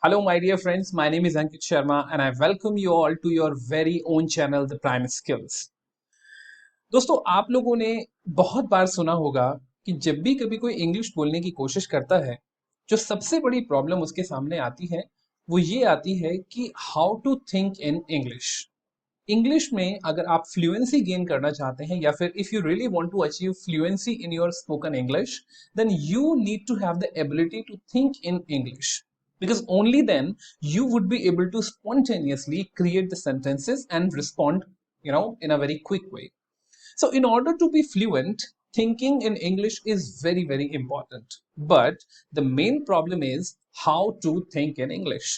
Hello, my dear friends. My name is Ankit Sharma, and I welcome you all to your very own channel, The Prime Skills. दोस्तों, आप लोगों ने बहुत बार सुना होगा कि जब भी कभी कोई इंग्लिश बोलने की कोशिश करता है, जो सबसे बड़ी प्रॉब्लम उसके सामने आती है, वो ये आती है कि how to think in English. English में अगर आप फ्लुएंसी गेन करना चाहते हैं या फिर if you really want to achieve fluency in your spoken English, then you need to have the ability to think in English, because only then you would be able to spontaneously create the sentences and respond, in a very quick way. So in order to be fluent, thinking in English is very, very important. But the main problem is how to think in English.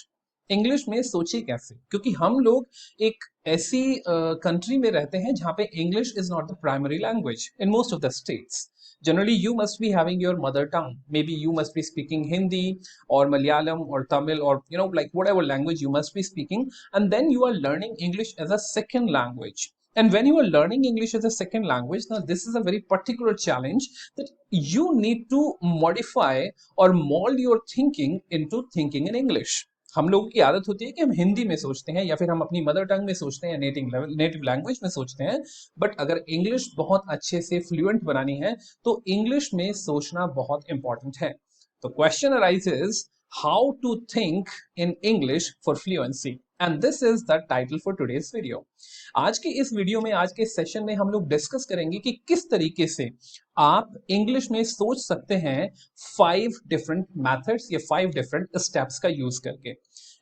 English में सोचिए कैसे, क्योंकि हम लोग एक ऐसी country में रहते हैं जहाँ पे English is not the primary language in most of the states. Generally, you must be having your mother tongue. Maybe you must be speaking Hindi or Malayalam or Tamil or like whatever language you must be speaking, and then you are learning English as a second language. And when you are learning English as a second language, now this is a very particular challenge that you need to modify or mold your thinking into thinking in English. हम लोगों की आदत होती है कि हम हिंदी में सोचते हैं या फिर हम अपनी मदर टंग में सोचते हैं, नेटिव लैंग्वेज में सोचते हैं. बट अगर इंग्लिश बहुत अच्छे से फ्लुएंट बनानी है तो इंग्लिश में सोचना बहुत इंपॉर्टेंट है. तो question arises, how to think in English for fluency, and this is the title for today's video. आज के इस वीडियो में, आज के सेशन में हम लोग डिस्कस करेंगे कि किस तरीके से आप इंग्लिश में सोच सकते हैं 5 डिफरेंट मेथड्स या 5 डिफरेंट स्टेप्स का यूज करके.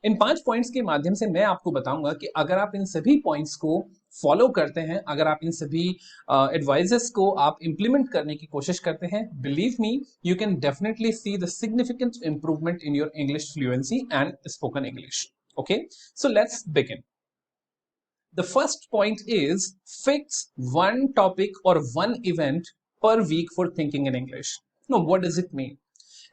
इन 5 पॉइंट्स के माध्यम से मैं आपको बताऊंगा कि अगर आप इन सभी पॉइंट्स को फॉलो करते हैं, अगर आप इन सभी एडवाइजेस को आप इंप्लीमेंट करने की कोशिश करते हैं, believe me, you can definitely see the significant improvement in your English fluency and spoken English. Okay, so let's begin. The first point is fix one topic or one event per week for thinking in English. Now, what does it mean?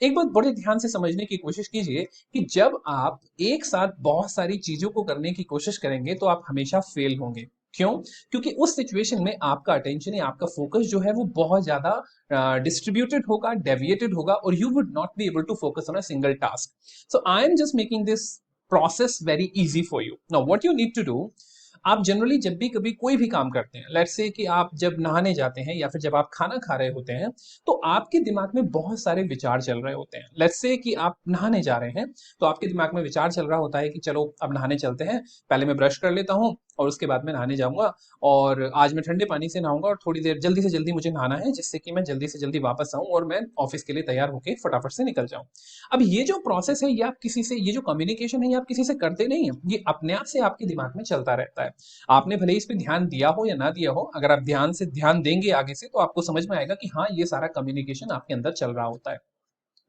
एक बात बड़े ध्यान से समझने की कोशिश कीजिए कि जब आप एक साथ बहुत सारी चीजों को करने की कोशिश करेंगे तो आप हमेशा फेल होंगे. क्यों? क्योंकि उस सिचुएशन में आपका अटेंशन या आपका फोकस जो है वो बहुत ज्यादा डिस्ट्रीब्यूटेड होगा, डेविएटेड होगा, और you would not be able to focus on a single task. So I am just making this process very easy for you. Now what you need to do, आप generally जब भी कभी कोई भी काम करते हैं, लेट्स से कि आप जब नहाने जाते हैं या फिर जब आप खाना खा रहे होते हैं, तो आपके दिमाग में बहुत सारे विचार चल रहे होते हैं. लेट्स से कि आप नहाने जा रहे हैं तो आपके दिमाग में विचार चल रहा होता है कि चलो अब नहाने चलते हैं, पहले मैं ब्रश कर लेता हूँ और उसके बाद मैं नहाने जाऊंगा, और आज मैं ठंडे पानी से नहाऊंगा और थोड़ी देर जल्दी से जल्दी मुझे नहाना है जिससे कि मैं जल्दी से जल्दी वापस आऊं और मैं ऑफिस के लिए तैयार होकर फटाफट से निकल जाऊं. अब ये जो प्रोसेस है, ये आप किसी से, ये जो कम्युनिकेशन है, ये आप किसी से करते नहीं है, ये अपने आप से आपके दिमाग में चलता रहता है. आपने भले इस पे ध्यान दिया हो या ना दिया हो, अगर आप ध्यान देंगे आगे से तो आपको समझ में आएगा कि हाँ, ये सारा कम्युनिकेशन आपके अंदर चल रहा होता है.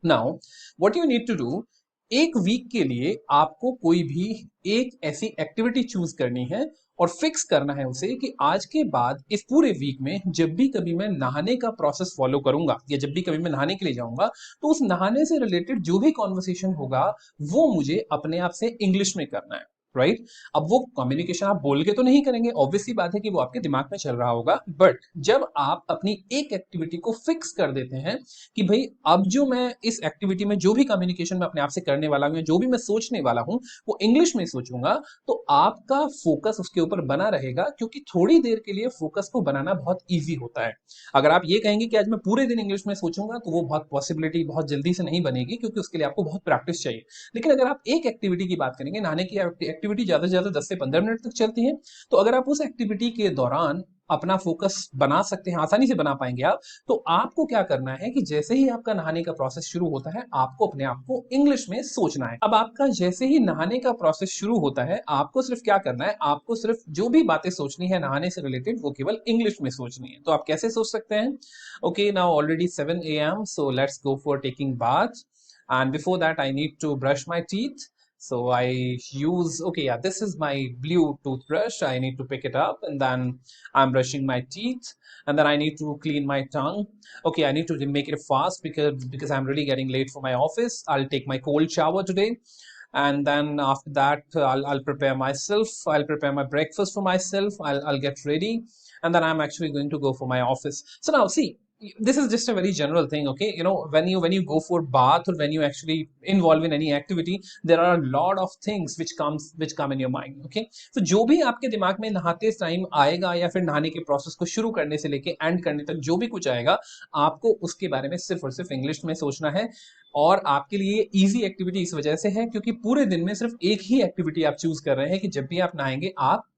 Now what you need to do, एक वीक के लिए आपको कोई भी एक ऐसी एक्टिविटी चूज करनी है और फिक्स करना है उसे कि आज के बाद इस पूरे वीक में जब भी कभी मैं नहाने का प्रोसेस फॉलो करूंगा या जब भी कभी मैं नहाने के लिए जाऊंगा, तो उस नहाने से रिलेटेड जो भी कॉन्वर्सेशन होगा वो मुझे अपने आप से इंग्लिश में करना है. राइट? अब वो कम्युनिकेशन आप बोल के तो नहीं करेंगे, ऑब्वियसली बात है कि वो आपके दिमाग में चल रहा होगा. बट जब आप अपनी एक एक्टिविटी को फिक्स कर देते हैं कि भाई अब जो मैं इस एक्टिविटी में जो भी कम्युनिकेशन में अपने आप से करने वाला हूं, जो भी मैं सोचने वाला हूं, वो इंग्लिश में सोचूंगा, तो आपका फोकस उसके ऊपर बना रहेगा, क्योंकि थोड़ी देर के लिए फोकस को बनाना बहुत ईजी होता है. अगर आप ये कहेंगे कि आज मैं पूरे दिन इंग्लिश में सोचूंगा, तो वो बहुत पॉसिबिलिटी बहुत जल्दी से नहीं बनेगी, क्योंकि उसके लिए आपको बहुत प्रैक्टिस चाहिए. लेकिन अगर आप एक एक्टिविटी की बात करेंगे, नहाने की एक्टिविटी ज्यादा से ज्यादा 10 से 15 मिनट तक चलती है, तो अगर आप उस एक्टिविटी के दौरान अपना फोकस बना सकते हैं, आसानी से बना पाएंगे आप, तो आपको क्या करना है कि जैसे ही आपका नहाने का प्रोसेस शुरू होता है, आपको अपने आप को इंग्लिश में सोचना है. अब आपका जैसे ही नहाने का प्रोसेस शुरू होता है, आपको सिर्फ क्या करना है, आपको सिर्फ जो भी बातें सोचनी है नहाने से रिलेटेड, वो केवल इंग्लिश में सोचनी है. तो आप कैसे सोच सकते हैं? Okay, now already 7 AM, so let's go for taking bath, and before that I need to brush my teeth. So I use, okay, yeah, this is my blue toothbrush. I need to pick it up, and then I'm brushing my teeth, and then I need to clean my tongue. Okay, I need to make it fast because I'm really getting late for my office. I'll take my cold shower today, and then after that I'll prepare myself. I'll prepare my breakfast for myself. I'll get ready, and then I'm actually going to go for my office. So now see, this is just a very general thing, okay? You know, when you go for bath or when you actually involve in any activity, there are a lot of things which come in your mind, okay? तो जो भी आपके दिमाग में नहाते time आएगा या फिर नहाने के प्रोसेस को शुरू करने से लेके एंड करने तक जो भी कुछ आएगा, आपको उसके बारे में सिर्फ और सिर्फ इंग्लिश में सोचना है। और आपके लिए इजी एक्टिविटी इस वजह से है क्योंकि पूरे दिन में सिर्फ एक ही एक्टिविटी आप चूज कर रहे हैं कि जब भी आप नहाएंगे आप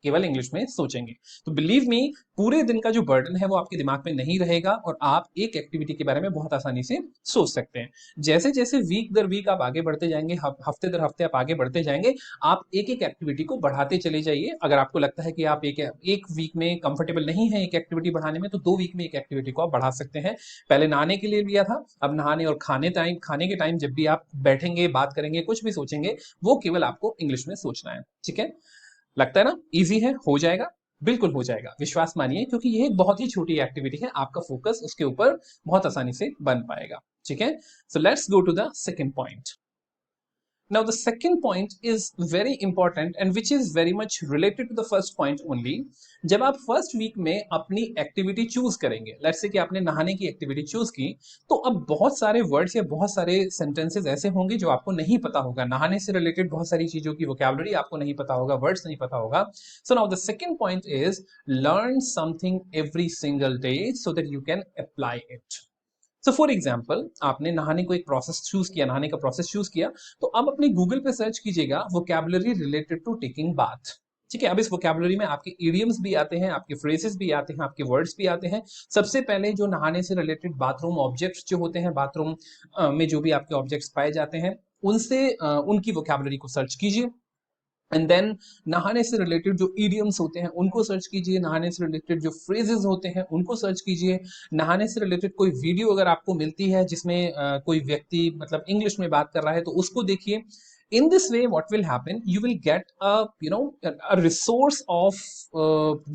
केवल इंग्लिश में सोचेंगे। तो बिलीव मी, पूरे दिन का जो बर्डन है वो आपके दिमाग में नहीं रहेगा और आप एक एक्टिविटी के बारे में बहुत आसानी से सोच सकते हैं। जैसे जैसे वीक दर वीक आप आगे बढ़ते जाएंगे, हफ्ते दर हफ्ते आप आगे बढ़ते जाएंगे, आप एक एक एक्टिविटी को बढ़ाते चले जाइए। अगर आपको लगता है कि आप एक वीक में कंफर्टेबल नहीं है एक एक्टिविटी बढ़ाने में, तो 2 वीक में एक एक्टिविटी को आप बढ़ा सकते हैं। पहले नहाने के लिए लिया था, अब नहाने और खाने के टाइम जब भी आप बैठेंगे, बात करेंगे, कुछ भी सोचेंगे, वो केवल आपको इंग्लिश में सोचना है। ठीक है, लगता है ना इजी है? हो जाएगा, बिल्कुल हो जाएगा, विश्वास मानिए, क्योंकि ये एक बहुत ही छोटी एक्टिविटी है। आपका फोकस उसके ऊपर बहुत आसानी से बन पाएगा। ठीक है, so let's go to the second point. Now, the second point is very important and which is very much related to the first point only. जब आप फर्स्ट वीक में अपनी एक्टिविटी चूज करेंगे, लेट्स से कि आपने नहाने की activity choose की, तो अब बहुत सारे वर्ड्स या बहुत सारे सेंटेंसेस ऐसे होंगे जो आपको नहीं पता होगा। नहाने से रिलेटेड बहुत सारी चीजों की वोकैबुलरी आपको नहीं पता होगा, वर्ड्स नहीं पता होगा। So now the second point is learn something every single day so that you can apply it. So for example, आपने नहाने को एक प्रोसेस चूज किया, नहाने का प्रोसेस चूज किया, तो अब अपने गूगल पे सर्च कीजिएगा vocabulary related to taking bath. ठीक है, अब इस वोकैबुलरी में आपके इडियम्स भी आते हैं, आपके फ्रेजेस भी आते हैं, आपके वर्ड्स भी आते हैं। सबसे पहले जो नहाने से रिलेटेड बाथरूम ऑब्जेक्ट्स जो होते हैं, बाथरूम में जो भी आपके ऑब्जेक्ट्स पाए जाते हैं, उनसे उनकी वोकैबुलरी को सर्च कीजिए। एंड देन नहाने से रिलेटेड जो इडियम्स होते हैं उनको सर्च कीजिए, नहाने से रिलेटेड जो फ्रेजेस होते हैं उनको सर्च कीजिए। नहाने से रिलेटेड कोई वीडियो अगर आपको मिलती है जिसमें कोई व्यक्ति मतलब इंग्लिश में बात कर रहा है, तो उसको देखिए। In this way, what will happen? You will get a resource of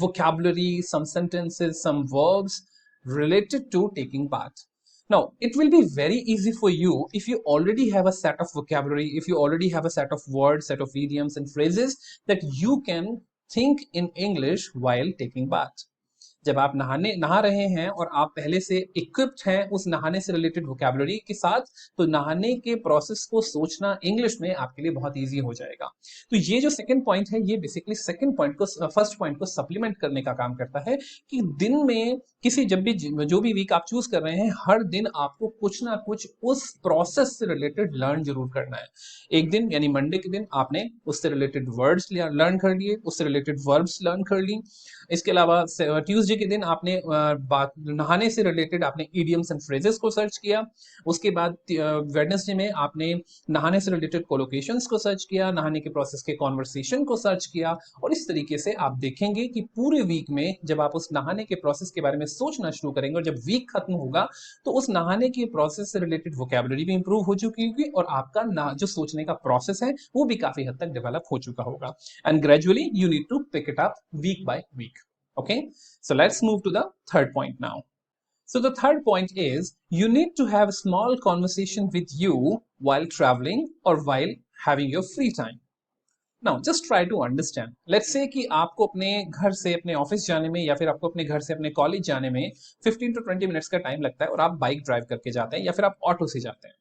vocabulary, some sentences, some verbs related to taking bath. Now, it will be very easy for you if you already have a set of vocabulary, if you already have a set of words, set of idioms and phrases that you can think in English while taking bath. जब आप नहा रहे हैं और आप पहले से equipped हैं उस नहाने से रिलेटेड वोकैबुलरी के साथ, तो नहाने के प्रोसेस को सोचना इंग्लिश में आपके लिए बहुत इजी हो जाएगा। तो ये जो सेकंड पॉइंट है, ये बेसिकली सेकंड पॉइंट को, फर्स्ट पॉइंट को सप्लीमेंट करने का काम करता है कि दिन में जो भी वीक आप चूज कर रहे हैं, हर दिन आपको कुछ ना कुछ उस प्रोसेस से रिलेटेड लर्न जरूर करना है। एक दिन यानी मंडे के दिन आपने उससे रिलेटेड वर्ड्स लर्न कर लिए, उससे रिलेटेड वर्ब्स लर्न कर ली। इसके अलावा ट्यूसडे के दिन आपने नहाने से रिलेटेड आपने इडियम्स एंड फ्रेजेस को सर्च किया। उसके बाद वेडनेसडे में आपने नहाने से रिलेटेड कोलोकेशंस को सर्च किया, नहाने के प्रोसेस के कॉन्वर्सेशन को सर्च किया। और इस तरीके से आप देखेंगे कि पूरे वीक में जब आप उस नहाने के प्रोसेस के बारे में सोचना शुरू करेंगे और जब वीक खत्म होगा तो उस नहाने के प्रोसेस से रिलेटेड वोकैबुलरी भी इंप्रूव हो चुकी होगी और आपका जो सोचने का प्रोसेस है वो भी काफी हद तक डेवलप हो चुका होगा। And gradually you need to pick it up week by week. Okay, so let's move to the third point now. So the third point is you need to have a small conversation with you while traveling or while having your free time. Now just try to understand. Let's say कि आपको अपने घर से अपने office जाने में या फिर आपको अपने घर से अपने कॉलेज जाने में 15 to 20 मिनट्स का टाइम लगता है और आप बाइक ड्राइव करके जाते हैं या फिर आप ऑटो से जाते हैं।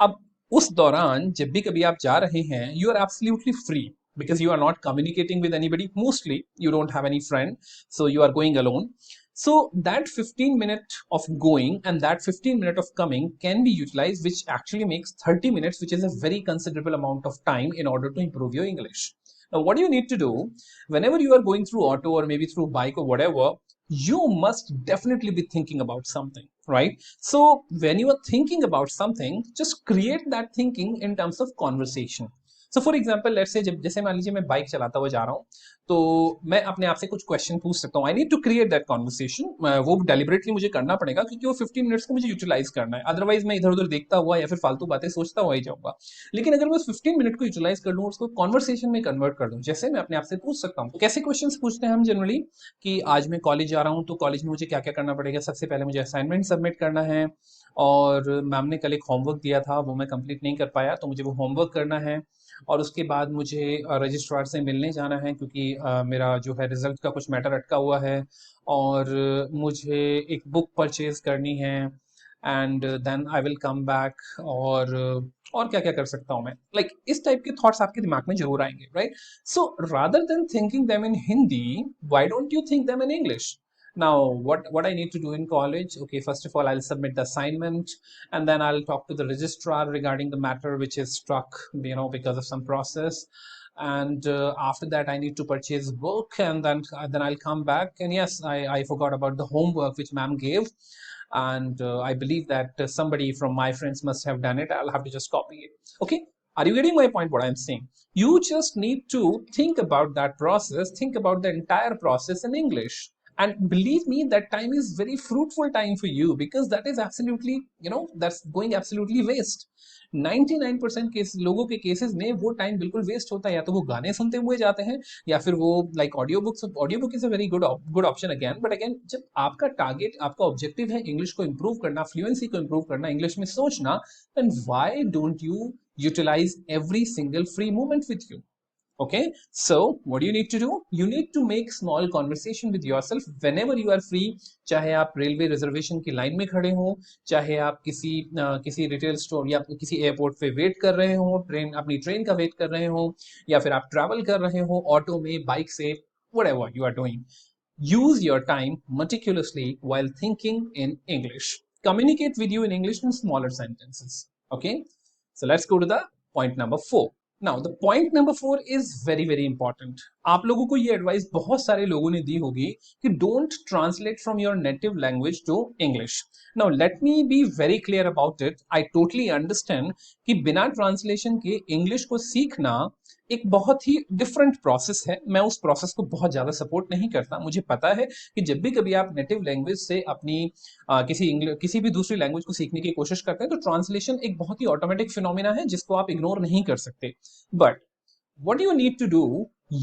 अब उस दौरान जब भी कभी आप जा रहे हैं, you are absolutely free because you are not communicating with anybody. Mostly you don't have any friend, so you are going alone. So that 15 minute of going and that 15 minute of coming can be utilized, which actually makes 30 minutes, which is a very considerable amount of time in order to improve your English. Now what do you need to do whenever you are going through auto or maybe through bike or whatever? You must definitely be thinking about something, right? So when you are thinking about something, just create that thinking in terms of conversation. So for example let's say जैसे मान लीजिए मैं bike चलाता हुआ जा रहा हूँ, तो मैं अपने आप से कुछ क्वेश्चन पूछ सकता हूँ। I need to create that conversation. वो डेलिबरेटली मुझे करना पड़ेगा क्योंकि वो 15 मिनट्स को मुझे यूटिलाइज करना है। अदरवाइज मैं इधर उधर देखता हुआ या फिर फालतू बातें सोचता हुआ ही जाऊंगा। लेकिन अगर मैं उस 15 मिनट को यूटिलाइज कर लूँ, उसको कॉन्वर्सेशन में कन्वर्ट कर दूँ, जैसे मैं अपने आप से पूछ सकता हूँ। तो कैसे क्वेश्चन पूछते हैं हम जनरली कि आज मैं कॉलेज जा रहा हूँ, तो कॉलेज में मुझे क्या क्या करना पड़ेगा। सबसे पहले मुझे असाइनमेंट सबमिट करना है, और मैम ने कल एक होमवर्क दिया था, वो मैं कंप्लीट नहीं कर पाया, तो मुझे वो होमवर्क करना है। और उसके बाद मुझे रजिस्ट्रार से मिलने जाना है, क्योंकि मेरा जो है रिजल्ट का कुछ मैटर अटका हुआ है। और मुझे एक बुक परचेज करनी है, and then I will come back. और क्या क्या कर सकता हूँ मैं, इस टाइप के थॉट्स आपके दिमाग में जरूर आएंगे, right? So rather than thinking them in Hindi, why don't you think them in English? Now, what I need to do in college? Okay, first of all, I'll submit the assignment, and then I'll talk to the registrar regarding the matter which is struck, because of some process. And after that, I need to purchase book, and then I'll come back. And yes, I forgot about the homework which ma'am gave, and I believe that somebody from my friends must have done it. I'll have to just copy it. Okay, are you getting my point? What I'm saying? You just need to think about that process, think about the entire process in English. And believe me, that time is very fruitful time for you, because that is absolutely, that's going absolutely waste. 99% case लोगों के cases में वो time बिल्कुल waste होता है, या तो वो गाने सुनते हुए जाते हैं, या फिर वो audio book is a very good option again. But again, जब आपका टारगेट, आपका ऑब्जेक्टिव है इंग्लिश को इंप्रूव करना, फ्लुएंसी को इंप्रूव करना, इंग्लिश में सोचना, then why don't you utilize every single free moment with you? Okay, so what do you need to do? You need to make small conversation with yourself whenever you are free. चाहे आप railway reservation की line में खड़े हो, चाहे आप किसी retail store या किसी एयरपोर्ट पे वेट कर रहे हो, अपनी ट्रेन का वेट कर रहे हो, या फिर आप ट्रैवल कर रहे हो ऑटो में, बाइक से, whatever you are doing. Use your time meticulously while thinking in English. Communicate with you in English in smaller sentences. Okay, so let's go to the point number 4. Now the point number 4 is very very important. आप लोगों को ये advice बहुत सारे लोगों ने दी होगी कि don't translate from your native language to English. Now let me be very clear about it. I totally understand कि बिना ट्रांसलेशन के इंग्लिश को सीखना एक बहुत ही डिफरेंट प्रोसेस है। मैं उस प्रोसेस को बहुत ज्यादा सपोर्ट नहीं करता। मुझे पता है कि जब भी कभी आप नेटिव लैंग्वेज से अपनी किसी भी दूसरी लैंग्वेज को सीखने की कोशिश करते हैं, तो ट्रांसलेशन एक बहुत ही ऑटोमेटिक फिनोमिना है जिसको आप इग्नोर नहीं कर सकते। But what you need to do,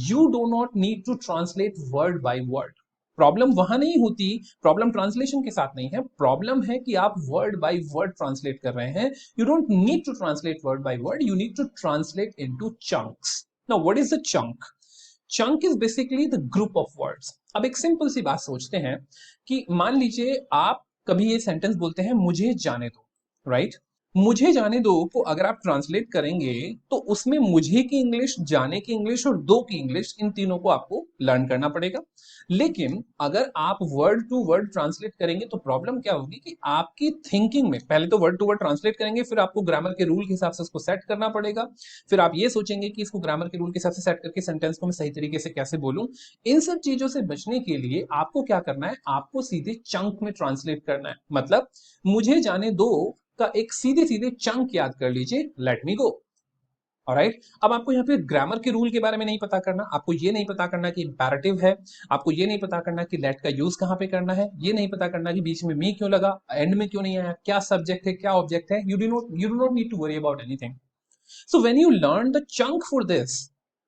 you do not need to translate word by word. Problem वहां नहीं होती, प्रॉब्लम ट्रांसलेशन के साथ नहीं है, प्रॉब्लम है कि आप वर्ड बाय वर्ड ट्रांसलेट कर रहे हैं। You don't need to translate word by word, you need to translate into chunks. Now what is the chunk? Chunk is basically the group of words. अब एक simple सी बात सोचते हैं कि मान लीजिए आप कभी ये सेंटेंस बोलते हैं, मुझे जाने दो, राइट? मुझे जाने दो को अगर आप ट्रांसलेट करेंगे तो उसमें मुझे की इंग्लिश, जाने की इंग्लिश और दो की इंग्लिश, इन तीनों को आपको लर्न करना पड़ेगा। लेकिन अगर आप वर्ड टू वर्ड ट्रांसलेट करेंगे तो प्रॉब्लम क्या होगी कि आपकी थिंकिंग में पहले तो वर्ड टू वर्ड ट्रांसलेट करेंगे, फिर आपको ग्रामर के रूल के हिसाब से उसको सेट करना पड़ेगा, फिर आप ये सोचेंगे कि इसको ग्रामर के रूल के हिसाब से सेट करके सेंटेंस को मैं सही तरीके से कैसे बोलूं। इन सब चीजों से बचने के लिए आपको क्या करना है, आपको सीधे चंक में ट्रांसलेट करना है। मतलब मुझे जाने दो का एक सीधे सीधे चंक याद कर लीजिए, लेट मी गो। ऑलराइट, अब आपको यहाँ पे ग्रामर के रूल के बारे में नहीं पता करना, आपको ये नहीं पता करना कि इंपैरेटिव है, आपको ये नहीं पता करना कि लेट का यूज कहाँ पे करना है, ये नहीं पता करना कि बीच में मी क्यों लगा, एंड में क्यों नहीं आया, क्या सब्जेक्ट है, क्या ऑब्जेक्ट है। You do not need to worry about anything. So when you learn the chunk for this,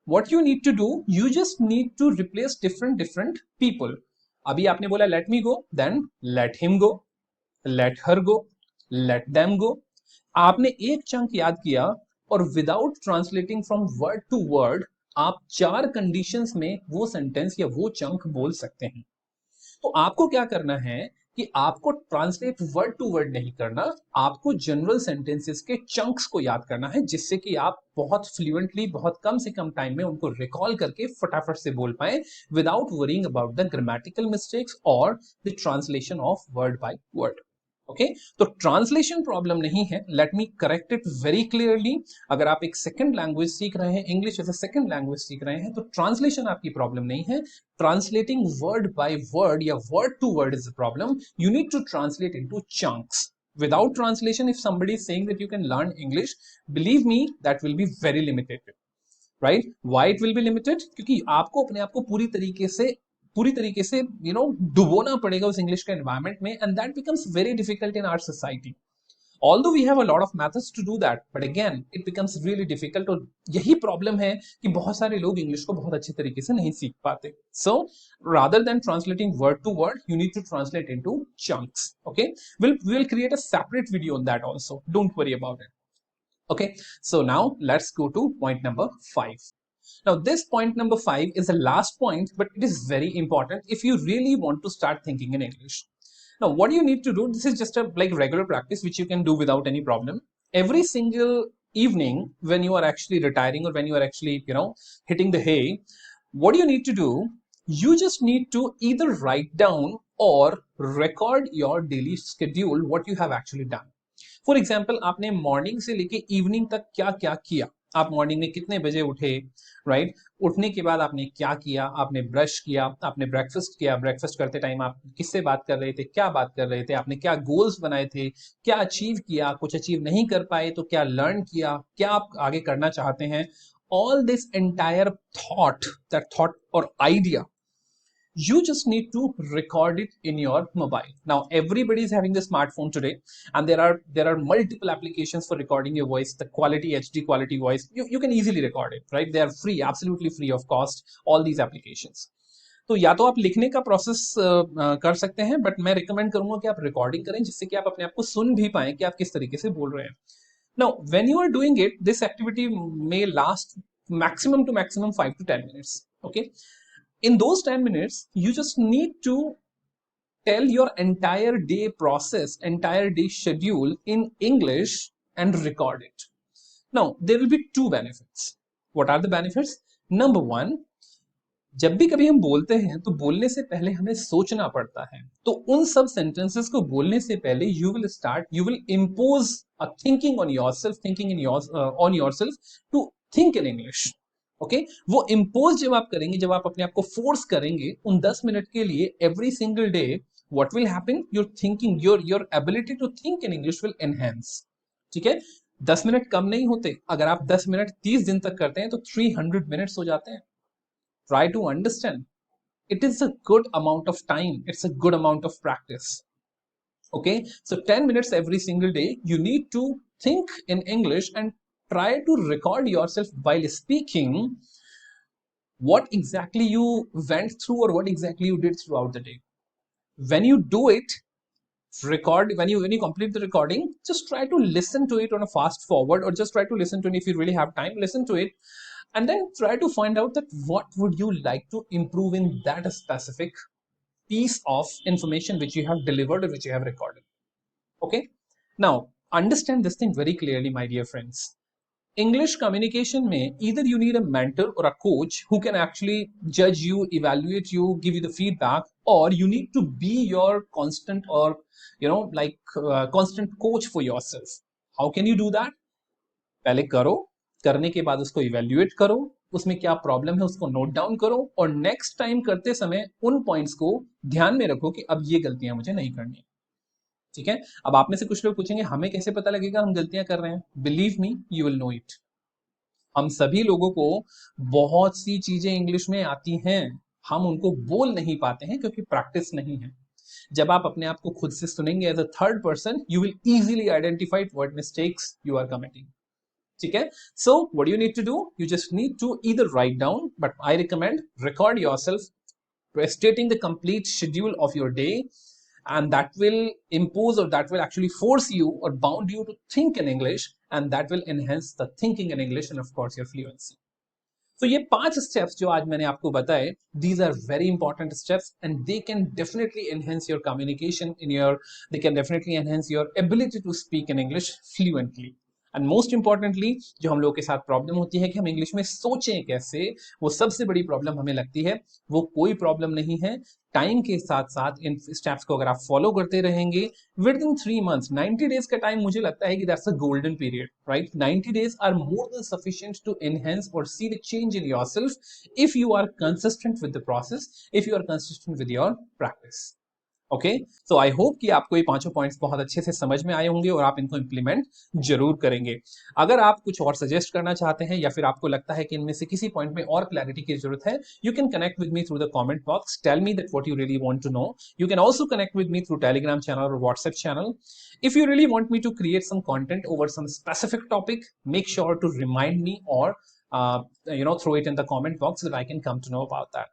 what you need to do, you just need to replace different people. अभी आपने बोला let me go, then let him go, let her go, let them go. आपने एक chunk याद किया और without translating from word to word आप 4 conditions में वो सेंटेंस या वो चंक बोल सकते हैं। तो आपको क्या करना है कि आपको ट्रांसलेट वर्ड टू वर्ड नहीं करना, आपको जनरल सेंटेंसेस के चंक्स को याद करना है, जिससे कि आप बहुत फ्लुएंटली, बहुत कम से कम टाइम में उनको रिकॉल करके फटाफट से बोल पाए, without worrying about the grammatical mistakes और the translation of word by word. Okay, तो ट्रांसलेशन प्रॉब्लम नहीं है, let me correct it very clearly. अगर आप एक सेकंड लैंग्वेज सीख रहे हैं, English as a second language सीख रहे हैं, तो ट्रांसलेशन आपकी प्रॉब्लम नहीं है। ट्रांसलेटिंग वर्ड बाय वर्ड या word to word is a problem. You need to translate into chunks. Without translation, if somebody is saying that you can learn English, believe me, that will be very limited, right? Why it will be limited? क्योंकि आपको अपने आप को पूरी तरीके से डुबोना पड़ेगा उस इंग्लिश के एनवायरमेंट में, and that becomes very difficult in our society. Although we have a lot of methods to do that, but again it becomes really difficult. और यही प्रॉब्लम है कि बहुत सारे लोग इंग्लिश को बहुत अच्छे तरीके से नहीं सीख पाते. So rather than translating word to word, you need to translate into chunks. Okay, we'll create a separate video on that also, don't worry about it. Okay, so now let's go to point number 5. Now this point number 5 is the last point, but it is very important if you really want to start thinking in English. Now what you need to do, this is just a like regular practice which you can do without any problem. Every single evening when you are actually retiring, or when you are actually, you know, hitting the hay, what you need to do, you just need to either write down or record your daily schedule, what you have actually done. For example, आपने morning से लेके evening तक क्या क्या किया. आप morning में कितने बजे उठे, राइट? उठने के बाद आपने क्या किया, आपने ब्रश किया, आपने ब्रेकफास्ट किया, ब्रेकफास्ट करते टाइम आप किससे बात कर रहे थे, क्या बात कर रहे थे, आपने क्या गोल्स बनाए थे, क्या अचीव किया, कुछ अचीव नहीं कर पाए तो क्या लर्न किया, क्या आप आगे करना चाहते हैं. All this entire thought, that thought और idea, you just need to record it in your mobile. Now everybody is having the smartphone today, and there are multiple applications for recording your voice. The quality, HD quality voice, you can easily record it, right? They are free, absolutely free of cost, all these applications. तो या तो आप लिखने का process कर सकते हैं, but मैं रिकमेंड करूंगा कि आप रिकॉर्डिंग करें, जिससे कि आप अपने आप को सुन भी पाएं कि आप किस तरीके से बोल रहे हैं. Now when you are doing it, this activity may last maximum to maximum 5 to 10 minutes. Okay, in those 10 minutes you just need to tell your entire day process, entire day schedule in English and record it. Now there will be two benefits. What are the benefits? Number one, जब भी कभी हम बोलते हैं तो बोलने से पहले हमें सोचना पड़ता है. तो उन सब सेंटेंसेस को बोलने से पहले you will impose a thinking on yourself, on yourself to think in English. Okay वो इम्पोज जब आप करेंगे, जब आप अपने आप को फोर्स करेंगे उन 10 मिनट के लिए every single day, what will happen, your thinking, your ability to think in English will enhance. ठीक है, 10 मिनट कम नहीं होते. अगर आप 10 मिनट 30 दिन तक करते हैं तो 300 मिनट्स हो जाते हैं. Try to understand, it is a good amount of time, it's a good amount of practice. Okay, so 10 minutes every single day you need to think in English and try to record yourself while speaking what exactly you went through or what exactly you did throughout the day. When you do it, record, when you complete the recording, just try to listen to it on a fast forward, or just try to listen to it. If you really have time, listen to it, and then try to find out that what would you like to improve in that specific piece of information which you have delivered or which you have recorded. Okay, now understand this thing very clearly, my dear friends. English communication में either you need a mentor or a coach who can actually judge you, evaluate you, give you the feedback, or you need to be your constant, or constant coach for yourself. How can you do that? पहले करो, करने के बाद उसको evaluate करो, उसमें क्या problem है उसको नोट डाउन करो, और नेक्स्ट टाइम करते समय उन पॉइंट्स को ध्यान में रखो कि अब ये गलतियां मुझे नहीं करनी. ठीक है, अब आप में से कुछ लोग पूछेंगे हमें कैसे पता लगेगा हम गलतियां कर रहे हैं. Believe me, you will know it. हम सभी लोगों को बहुत सी चीजें इंग्लिश में आती हैं, हम उनको बोल नहीं पाते हैं क्योंकि प्रैक्टिस नहीं है. जब आप अपने आप को खुद से सुनेंगे as a third person, you will easily identify what mistakes you are committing. ठीक है, so what you need to do, you just need to either write down, but I recommend record yourself stating the complete schedule of your day, and that will impose, or that will actually force you or bound you to think in English, and that will enhance the thinking in English and of course your fluency. So ये 5 steps जो आज मैंने आपको बताए, these are very important steps and they can definitely enhance your communication they can definitely enhance your ability to speak in English fluently. And most importantly जो हम लोग के साथ प्रॉब्लम होती है कि हम इंग्लिश में सोचें कैसे, वो सबसे बड़ी प्रॉब्लम हमें लगती है. वो कोई प्रॉब्लम नहीं है. टाइम के साथ साथ इन स्टेप्स को अगर आप फॉलो करते रहेंगे, विद इन 3 months, 90 days का टाइम मुझे लगता है कि that's a golden period, right? 90 days are more than sufficient to enhance और see the change in yourself if you are consistent with the process, if you are consistent with your practice. Okay, so I hope कि आपको ये पांचों points बहुत अच्छे से समझ में आए होंगे और आप इनको इम्प्लीमेंट जरूर करेंगे। अगर आप कुछ और सजेस्ट करना चाहते हैं या फिर आपको लगता है कि इनमें से किसी पॉइंट में और क्लैरिटी की जरूरत है, you can connect with me through the comment box, tell me that what you really want to know. You can also connect with me through Telegram channel और WhatsApp channel. If you really want me to create some content over some specific topic, make sure to remind me or throw it in the comment box so that I can come to know about that.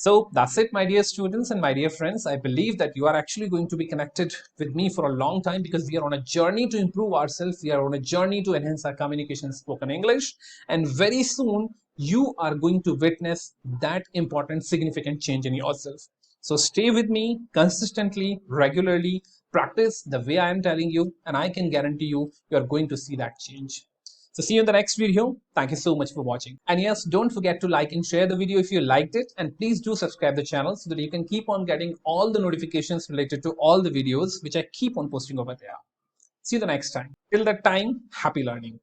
So that's it, my dear students and my dear friends. I believe that you are actually going to be connected with me for a long time because we are on a journey to improve ourselves. We are on a journey to enhance our communication in spoken English. And very soon, you are going to witness that important, significant change in yourself. So stay with me consistently, regularly, practice the way I am telling you, and I can guarantee you, you are going to see that change. So see you in the next video. Thank you so much for watching. And yes, don't forget to like and share the video if you liked it. And please do subscribe the channel so that you can keep on getting all the notifications related to all the videos which I keep on posting over there. See you the next time. Till that time, happy learning.